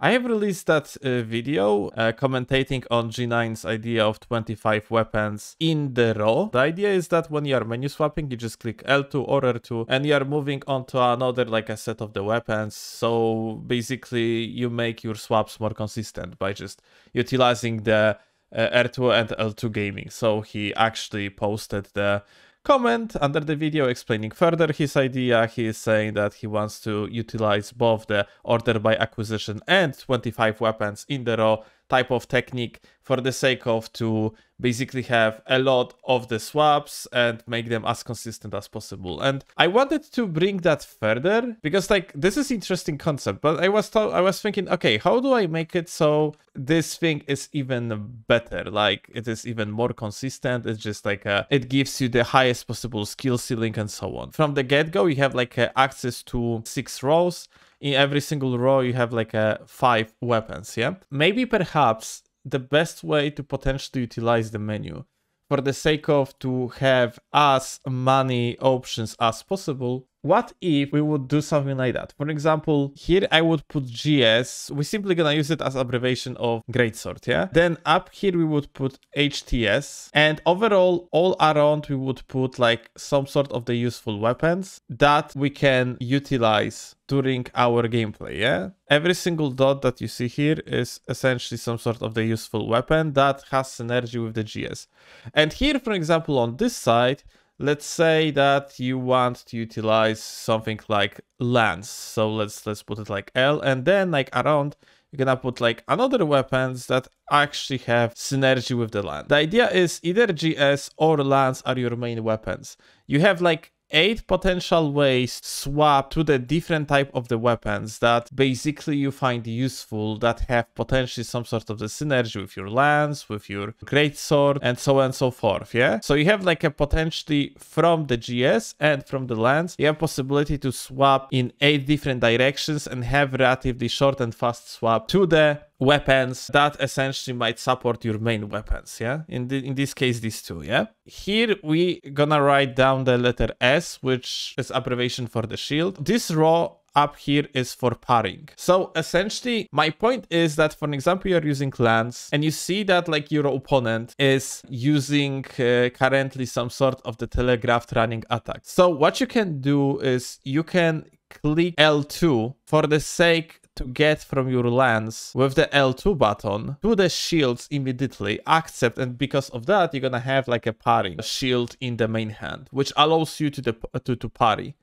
I have released that video commentating on G9's idea of 25 weapons in the row. The idea is that when you are menu swapping, you just click L2 or R2 and you are moving on to another like a set of the weapons. So basically you make your swaps more consistent by just utilizing the R2 and L2 gaming. So he actually posted the comment under the video explaining further his idea. He is saying that he wants to utilize both the order by acquisition and 25 weapons in the row type of technique for the sake of to basically have a lot of the swaps and make them as consistent as possible. And I wanted to bring that further because like this is interesting concept, but I was thinking, okay, how do I make it so this thing is even better? Like it is even more consistent. It's just like it gives you the highest possible skill ceiling and so on. From the get-go, you have like access to 6 rows. In every single row, you have like 5 weapons, yeah? Maybe perhaps the best way to potentially utilize the menu for the sake of to have as many options as possible. What if we would do something like that? For example, here I would put GS. We're simply gonna use it as abbreviation of Greatsword, yeah? Then up here we would put HTS. And overall, all around we would put like some sort of the useful weapons that we can utilize during our gameplay, yeah? Every single dot that you see here is essentially some sort of the useful weapon that has synergy with the GS. And here, for example, on this side, let's say that you want to utilize something like lance. So let's put it like L, and then like around you're gonna put like another weapons that actually have synergy with the lance. The idea is either GS or lance are your main weapons. You have like 8 potential ways to swap to the different type of the weapons that basically you find useful, that have potentially some sort of the synergy with your lance, with your greatsword, and so on and so forth, yeah? So you have like a potentially from the GS and from the lance, you have possibility to swap in 8 different directions and have relatively short and fast swap to the weapons that essentially might support your main weapons, yeah? In this case, these two, yeah? Here we gonna write down the letter S, which is abbreviation for the shield. This row up here is for parrying. So essentially, my point is that, for example, you're using lance and you see that like your opponent is using currently some sort of the telegraphed running attack. So what you can do is you can click L2 for the sake to get from your lance with the L2 button to the shields immediately, accept, and because of that you're gonna have like a parry shield in the main hand, which allows you to parry.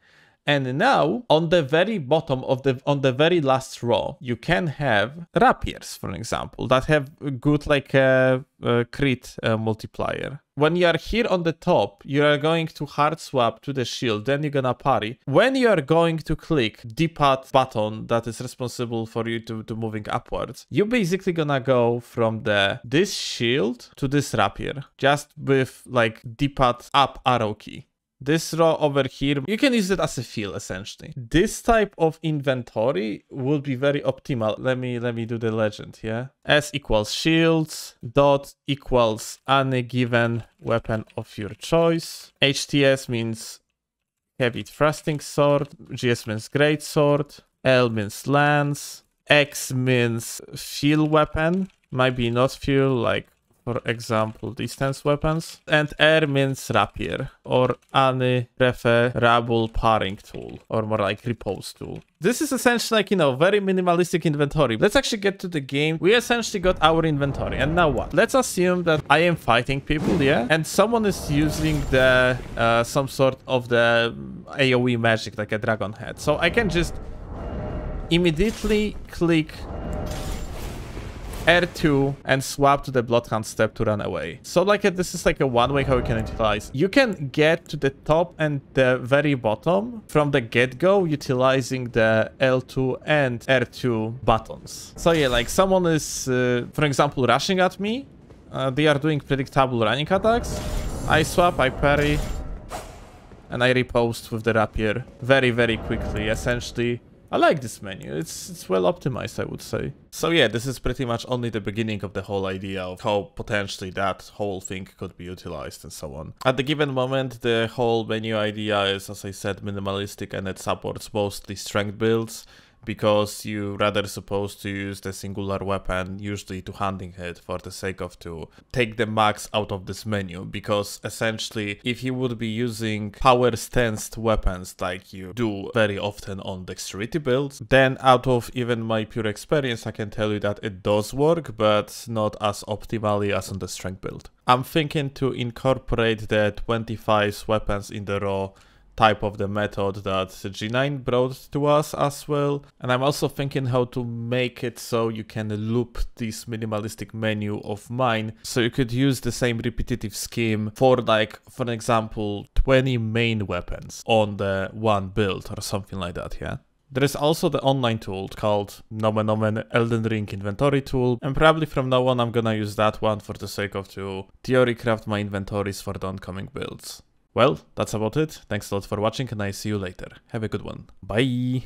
And now on the very bottom of on the very last row, you can have rapiers, for example, that have good like crit multiplier. When you are here on the top, you are going to hard swap to the shield, then you're gonna parry. When you are going to click D-pad button that is responsible for you to moving upwards, you're basically gonna go from this shield to this rapier, just with like D-pad up arrow key. This row over here, you can use it as a fill essentially. This type of inventory would be very optimal. Let me do the legend, yeah? S equals shields, dot equals any given weapon of your choice. HTS means heavy thrusting sword, GS means great sword, L means lance, X means fill weapon, might be not fill, like for example, distance weapons. And R means rapier or any preferable parrying tool, or more like repose tool. This is essentially like, you know, very minimalistic inventory. Let's actually get to the game. We essentially got our inventory. And now what? Let's assume that I am fighting people, yeah? And someone is using the some sort of the AoE magic, like a dragon head. So I can just immediately click R2 and swap to the Bloodhound step to run away. So like this is like a one way how you can utilize. You can get to the top and the very bottom from the get-go utilizing the L2 and R2 buttons. So yeah, like someone is, for example, rushing at me. They are doing predictable running attacks. I swap, I parry, and I riposte with the rapier very, very quickly, essentially. I like this menu. It's well optimized, I would say. So yeah, this is pretty much only the beginning of the whole idea of how potentially that whole thing could be utilized and so on. At the given moment, the whole menu idea is, as I said, minimalistic, and it supports mostly strength builds, because you rather supposed to use the singular weapon, usually two-handing it for the sake of to take the max out of this menu, because essentially if you would be using power stanced weapons like you do very often on dexterity builds, then out of even my pure experience I can tell you that it does work, but not as optimally as on the strength build. I'm thinking to incorporate the 25 weapons in the raw type of the method that G9 brought to us as well. And I'm also thinking how to make it so you can loop this minimalistic menu of mine. So you could use the same repetitive scheme for like, for example, 20 main weapons on the one build or something like that, yeah? There is also the online tool called Nomen Omen Elden Ring inventory tool, and probably from now on I'm gonna use that one for the sake of to theory craft my inventories for the oncoming builds. Well, that's about it. Thanks a lot for watching and I see you later. Have a good one. Bye!